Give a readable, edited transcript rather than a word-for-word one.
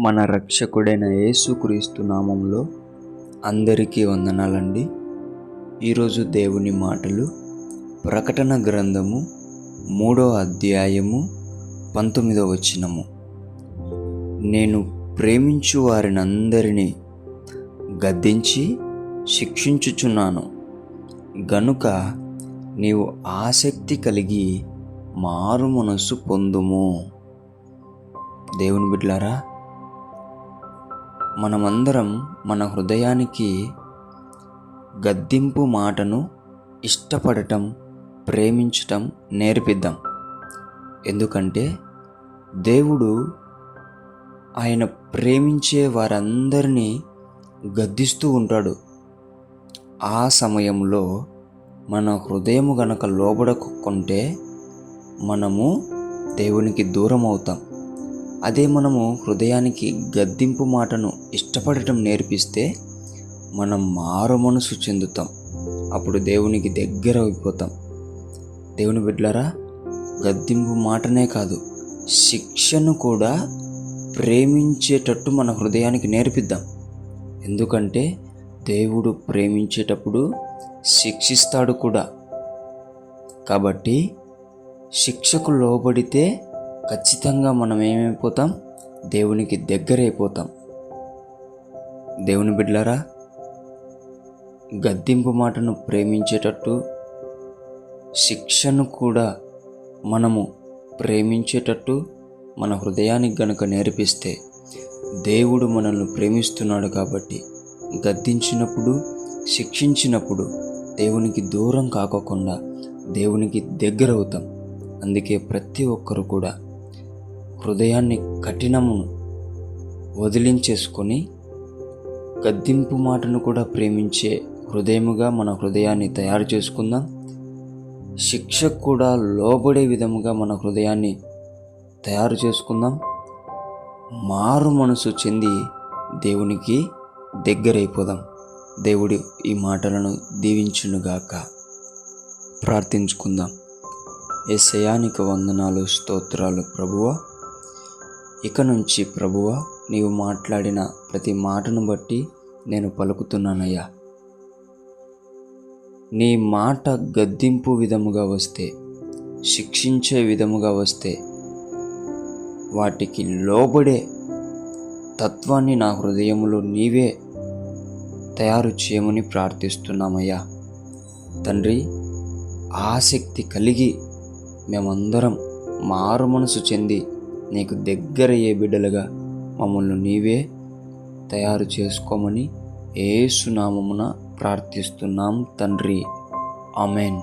మన రక్షకుడైన యేసుక్రీస్తు నామంలో అందరికీ వందనాలండి. ఈరోజు దేవుని మాటలు ప్రకటన గ్రంథము 3వ అధ్యాయము 19వ వచనము. నేను ప్రేమించు వారినందరినీ గద్దించి శిక్షించుచున్నాను గనుక నీవు ఆసక్తి కలిగి మారు మనస్సు పొందుము. దేవుని బిడ్డలారా, మనమందరం మన హృదయానికి గద్దింపు మాటను ఇష్టపడటం, ప్రేమించటం నేర్పిద్దాం. ఎందుకంటే దేవుడు ఆయన ప్రేమించే వారందరినీ గద్దిస్తూ ఉంటాడు. ఆ సమయంలో మన హృదయము గనక లోబడకుంటే మనము దేవునికి దూరం అవుతాం. అదే మనము హృదయానికి గద్దింపు మాటను ఇష్టపడటం నేర్పిస్తే మనం మారు మనసు చెందుతాం. అప్పుడు దేవునికి దగ్గర అయిపోతాం. దేవుని బిడ్డలారా, గద్దింపు మాటనే కాదు, శిక్షను కూడా ప్రేమించేటట్టు మన హృదయానికి నేర్పిద్దాం. ఎందుకంటే దేవుడు ప్రేమించేటప్పుడు శిక్షిస్తాడు కూడా. కాబట్టి శిక్షకు లోబడితే ఖచ్చితంగా మనం ఏమైపోతాం? దేవునికి దగ్గరైపోతాం. దేవుని బిడ్డలారా, గద్దింపు మాటను ప్రేమించేటట్టు, శిక్షను కూడా మనము ప్రేమించేటట్టు మన హృదయానికి గనుక నేర్పిస్తే, దేవుడు మనల్ని ప్రేమిస్తున్నాడు కాబట్టి గద్దించినప్పుడు, శిక్షించినప్పుడు దేవునికి దూరం కాకోకుండా దేవునికి దగ్గర అవుతాం. అందుకే ప్రతి ఒక్కరు కూడా హృదయాన్ని కఠినమును వదిలించేసుకొని గద్దింపు మాటను కూడా ప్రేమించే హృదయముగా మన హృదయాన్ని తయారు చేసుకుందాం. శిక్షకు కూడా లోబడే విధముగా మన హృదయాన్ని తయారు చేసుకుందాం. మారు మనసు చెంది దేవునికి దగ్గరైపోదాం. దేవుడు ఈ మాటలను దీవించునుగాక. ప్రార్థించుకుందాం. యేసయ్యా, నీకు వందనాలు, స్తోత్రాలు ప్రభువా. ఇక నుంచి ప్రభువా, నీవు మాట్లాడిన ప్రతి మాటను బట్టి నేను పలుకుతున్నానయ్యా. నీ మాట గద్దింపు విధముగా వస్తే, శిక్షించే విధముగా వస్తే, వాటికి లోబడే తత్వాన్ని నా హృదయములో నీవే తయారు చేయమని ప్రార్థిస్తున్నామయ్యా. తండ్రి, ఆసక్తి కలిగి మేమందరం మారు మనసు చెంది నీకు దగ్గరయ్యే బిడ్డలుగా మమ్మల్ని నీవే తయారు చేసుకోమని యేసు నామమున ప్రార్థిస్తున్నాం తండ్రి. ఆమేన్.